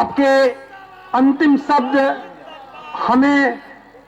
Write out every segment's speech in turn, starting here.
आपके अंतिम शब्द हमें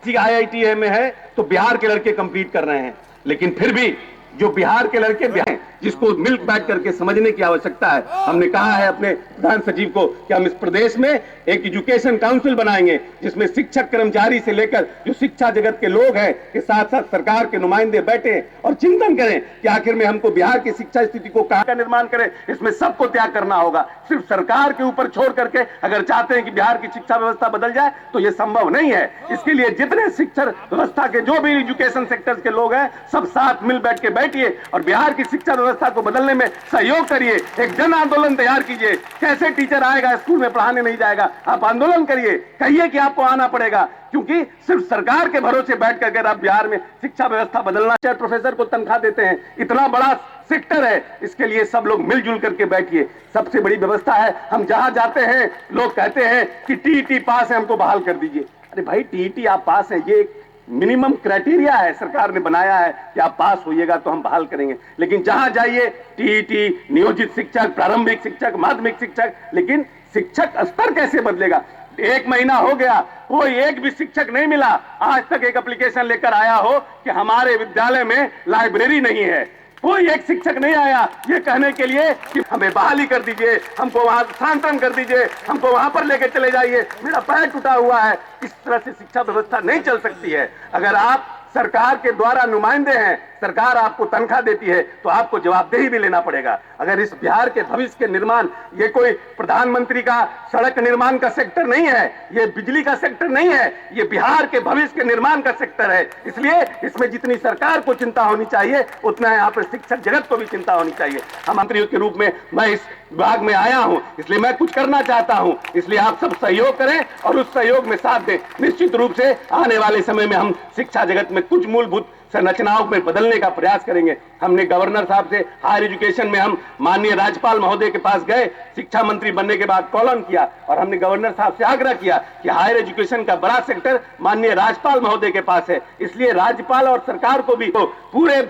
IITA में है तो बिहार के लड़के कंपीट कर रहे हैं, लेकिन फिर भी जो बिहार के लड़के बिहार जिसको मिल बैठ करके समझने की आवश्यकता है। हमने कहा है अपने प्रधान सचिव को कि हम इस प्रदेश में एक एजुकेशन काउंसिल बनाएंगे जिसमें शिक्षक कर्मचारी से लेकर जो शिक्षा जगत के लोग हैं के साथ साथ सरकार के नुमाइंदे बैठे और चिंतन करें कि आखिर में हमको बिहार की शिक्षा स्थिति को कहां का निर्माण करें। इसमें सबको त्याग करना होगा, सिर्फ सरकार के ऊपर छोड़ करके अगर चाहते हैं कि बिहार की शिक्षा व्यवस्था बदल जाए तो यह संभव नहीं है। इसके लिए जितने शिक्षा व्यवस्था के जो भी एजुकेशन सेक्टर के लोग हैं सब साथ मिल बैठ के बैठिए और बिहार की शिक्षा व्यवस्था को बदलने में सहयोग करिए। एक जन आंदोलन तैयार कीजिए। कैसे टीचर आएगा स्कूल में पढ़ाने नहीं जाएगा, आप आंदोलन करिए, कहिए कि आपको आना पड़ेगा, क्योंकि सिर्फ सरकार के भरोसे बैठ कर आप बिहार में शिक्षा व्यवस्था बदलना चाहे। प्रोफेसर को तनख्वाह देते हैं, इतना बड़ा सेक्टर है, इसके लिए सब लोग मिलजुल करके बैठिए। सबसे बड़ी व्यवस्था है, हम जहां जाते हैं लोग कहते हैं कि टीईटी पास है हमको बहाल कर दीजिए। अरे भाई टीईटी आप पास है, ये मिनिमम क्राइटेरिया है, सरकार ने बनाया है कि आप पास होइएगा तो हम बहाल करेंगे। लेकिन जहां जाइए टीईटी, नियोजित शिक्षक, प्रारंभिक शिक्षक, माध्यमिक शिक्षक, लेकिन शिक्षक स्तर कैसे बदलेगा? 1 महीना हो गया, कोई एक भी शिक्षक नहीं मिला। आज तक एक एप्लीकेशन लेकर आया हो कि हमारे विद्यालय में लाइब्रेरी नहीं है, कोई एक शिक्षक नहीं आया ये कहने के लिए कि हमें बहाली कर दीजिए, हमको वहां स्थानांतरण कर दीजिए, हमको वहां पर लेके चले जाइए, मेरा पैर टूटा हुआ है। इस तरह से शिक्षा व्यवस्था नहीं चल सकती है। अगर आप सरकार के द्वारा नुमाइंदे हैं, सरकार आपको तनख्वाह देती है तो आपको जवाबदेही भी लेना पड़ेगा। अगर इस बिहार के भविष्य के निर्माण, ये कोई प्रधानमंत्री का सड़क निर्माण का सेक्टर नहीं है, ये बिजली का सेक्टर नहीं है, ये बिहार के भविष्य के निर्माण का सेक्टर है। इसलिए इसमें जितनी सरकार को चिंता होनी चाहिए उतना यहाँ पर शिक्षक जगत को भी चिंता होनी चाहिए। हम मंत्रियों के रूप में मैं इस विभाग में आया हूं, इसलिए मैं कुछ करना चाहता हूं, इसलिए आप सब सहयोग करें और उस सहयोग में साथ दें। निश्चित रूप से आने वाले समय में हम शिक्षा जगत में कुछ मूलभूत संरचनाओं में बदलने का प्रयास करेंगे। हमने गवर्नर साहब से हायर एजुकेशन में हम माननीय राज्यपाल महोदय के पास गए, शिक्षा मंत्री बनने के बाद कॉलम किया और हमने गवर्नर साहब से आग्रह किया कि हायर एजुकेशन का बड़ा सेक्टर माननीय राज्यपाल महोदय के पास है, इसलिए राज्यपाल और सरकार को भी तो पूरे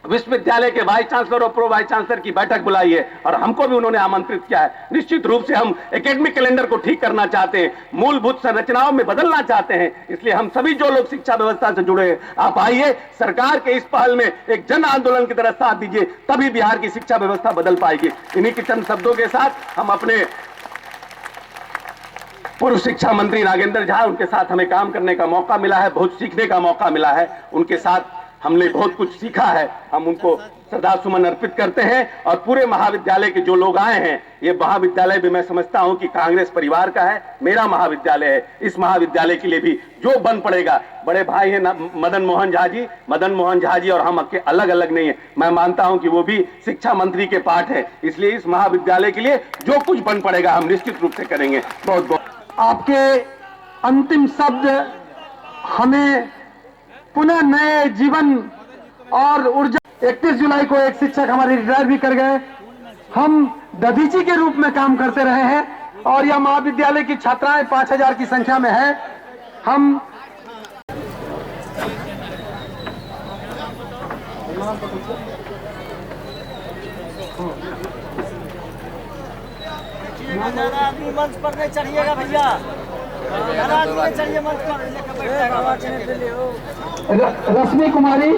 विश्वविद्यालय के वाइस चांसलर और प्रो वाइस चांसलर की बैठक बुलाई है और हमको भी उन्होंने आमंत्रित किया है। निश्चित रूप से हम एकेडमिक कैलेंडर को ठीक करना चाहते हैं, मूलभूत संरचनाओं में बदलना चाहते हैं, इसलिए हम सभी जो लोग शिक्षा व्यवस्था से जुड़े हैं आप आइए, सरकार के इस पहल में एक जन आंदोलन की तरह साथ दीजिए, तभी बिहार की शिक्षा व्यवस्था बदल पाएगी। इन्हीं के चंद शब्दों के साथ हम अपने पूर्व शिक्षा मंत्री नागेंद्र झा, उनके साथ हमें काम करने का मौका मिला है, बहुत सीखने का मौका मिला है, उनके साथ हमने बहुत कुछ सीखा है। हम उनको श्रद्धा सुमन अर्पित करते हैं और पूरे महाविद्यालय के जो लोग आए हैं, ये महाविद्यालय भी मैं समझता हूं कि कांग्रेस परिवार का है, मेरा महाविद्यालय है। इस महाविद्यालय के लिए भी जो बन पड़ेगा, बड़े भाई हैं मदन मोहन झा जी और हम अलग अलग नहीं है, मैं मानता हूं कि वो भी शिक्षा मंत्री के पार्ट है, इसलिए इस महाविद्यालय के लिए जो कुछ बन पड़ेगा हम निश्चित रूप से करेंगे। बहुत बहुत आपके अंतिम शब्द हमें पुनः नए जीवन और ऊर्जा। 31 जुलाई को एक शिक्षक हमारे रिटायर भी कर गए। हम दधीची के रूप में काम करते रहे हैं और यह महाविद्यालय की छात्राएं 5000 की संख्या में है। हम आदमी मंच पर नहीं चढ़िएगा भैया, चढ़िए मंच पर। रश्मि कुमारी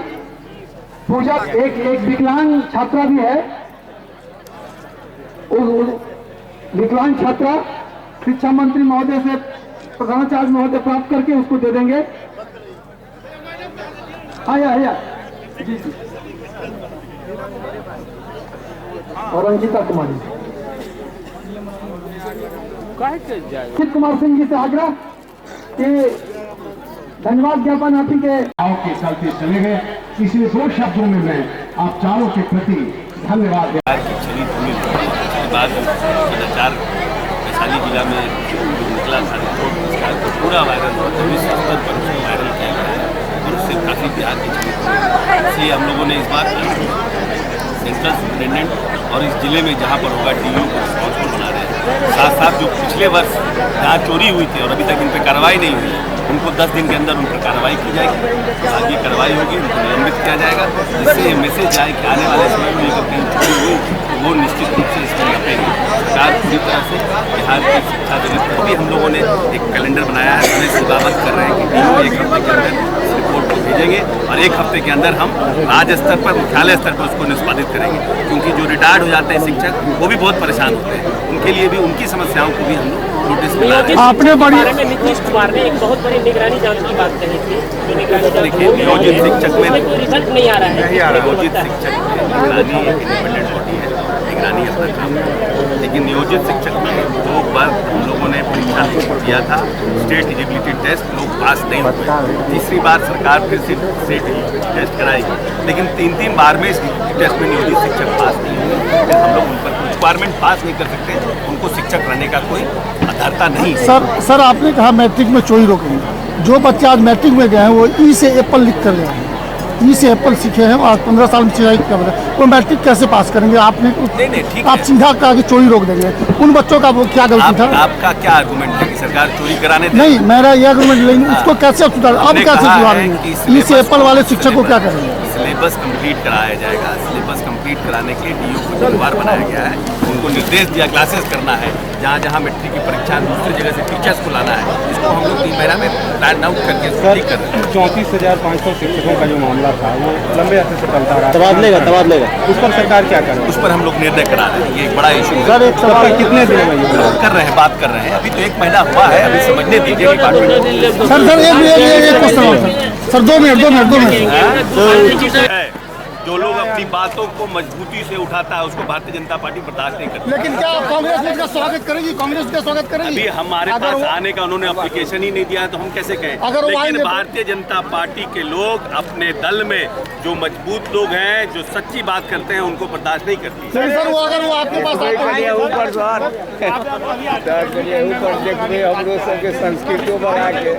पूजा एक विकलांग छात्रा भी है, विकलांग छात्रा शिक्षा मंत्री महोदय से प्रधानाचार्य महोदय प्राप्त करके उसको दे देंगे। आया जी जी। और अंकिता कुमारी, अमित कुमार सिंह जी से आग्रह कि धन्यवाद ज्ञापन आप ही के चलते चले गए, इसलिए 2 शब्दों में मैं आप चारों के प्रति धन्यवाद वैशाली जिला में निकला था रिपोर्ट, तो पूरा वायरल हुआ, तो विश्व स्तर पर उसको वायरल किया गया है और उससे काफ़ी बिहार की छवि। इसलिए हम लोगों ने इस बार सेंट्रल सुपरिटेंडेंट और इस जिले में जहाँ पर होगा DU को रिस्पॉन्सिबल बना रहे हैं। साथ साथ जो पिछले वर्ष जहाँ चोरी हुई थी और अभी तक इन पर कार्रवाई नहीं हुई है, उनको 10 दिन के अंदर उन पर कार्रवाई की जाएगी, आगे कार्रवाई होगी, उनको निलंबित किया जाएगा, जिससे ये मैसेज आए कि आने वाले समय में अगर कहीं छुट्टी हुई वो निश्चित रूप से इसमें लपेगी। सरकार पूरी तरह से बिहार की शिक्षा जगत को भी हम लोगों ने एक कैलेंडर बनाया है, उसमें सिलसिलाबद्ध कर रहे हैं कि एक हफ्ते के अंदर इस रिपोर्ट को भेजेंगे और एक हफ्ते के अंदर हम राज्य स्तर पर, मुख्यालय स्तर पर उसको निष्पादित करेंगे। क्योंकि जो रिटायर्ड हो जाते हैं शिक्षक वो भी बहुत परेशान होते हैं, उनके लिए भी उनकी समस्याओं को भी हम लोग नोटिस में ला रहे हैं। आपने बारे में नीतीश कुमार ने एक बहुत बड़ी निगरानी जांच की बात कही थी, जो निगरानी जांच देखिए, नियोजित शिक्षक में कोई रिजल्ट नहीं आ रहा है। नियोजित शिक्षक निगरानी एक इंडिपेंडेंट बॉडी है, निगरानी अपना काम है, लेकिन नियोजित शिक्षक में 2 बार हम लोगों ने परीक्षा किया था, स्टेट एलिजिबिलिटी टेस्ट, लोग पास नहीं हुए। तीसरी बार सरकार फिर से स्टेट एलिजिबिलिटी टेस्ट कराएगी, लेकिन 3 बार में इस टेस्ट में नियोजित शिक्षक पास नहीं हुए। फिर हम लोग उन पर रिक्वायरमेंट पास नहीं कर सकते, उनको शिक्षक रहने का कोई अर्थता नहीं है। सर आपने कहा मैट्रिक में चोरी रोकेंगे। जो बच्चे आज मैट्रिक में गए हैं वो ई से एप्पल लिख कर गए हैं, ई से एप्पल सीखे हैं और 15 साल में चिराई कर रहे हैं, वो मैट्रिक कैसे पास करेंगे? आपने नहीं, ठीक आप है। सीधा कहा कि चोरी रोक देंगे, उन बच्चों का वो क्या गलती था? आपका क्या आर्गुमेंट है कि सरकार चोरी कराने दे? नहीं, मेरा ये आर्गुमेंट लेंगे, उसको कैसे सुधार, अब हमने कैसे कहा है सुधारेंगे? कि ई से एप्पल वाले शिक्षक को क्या करेंगे? सिलेबस कंप्लीट कराया जाएगा। सिलेबस कंप्लीट कराने के लिए डीओ को जिम्मेवार बनाया गया है, उनको निर्देश दिया क्लासेस करना है, जहाँ जहाँ मैट्रिक की परीक्षा दूसरी जगह से टीचर्स को लाना है, इसको हम लोग 3 महीना में प्लान आउट करके ठीक कर रहे हैं। 34,500 शिक्षकों का जो मामला था वो लंबे अर्से से चलता रहा, तबादलेगा उस पर सरकार क्या करे? उस पर हम लोग निर्णय करा रहे हैं, ये एक बड़ा इशू है। सर एक सवाल, कितने दिन में ये कर रहे हैं, बात कर रहे हैं, अभी तो 1 महीना हुआ है, अभी समझने दीजिए कि पार्टी सर एक क्वेश्चन सर 2 मिनट है। जो लोग अपनी बातों को मजबूती से उठाता है उसको भारतीय जनता पार्टी बर्दाश्त नहीं करती। लेकिन क्या कांग्रेस इसका स्वागत करेगी? कांग्रेस इसका स्वागत करेगी? अभी हमारे पास आने का उन्होंने एप्लीकेशन ही नहीं दिया है तो हम कैसे कहें? अगर वो लेकिन आएंगे- भारतीय जनता पार्टी के लोग अपने दल में जो मजबूत लोग हैं, जो सच्ची बात करते हैं, उनको बर्दाश्त नहीं करती। सर वो अगर वो आपके पास ऊपर देखते हम लोग सबके संस्कृति बढ़ा के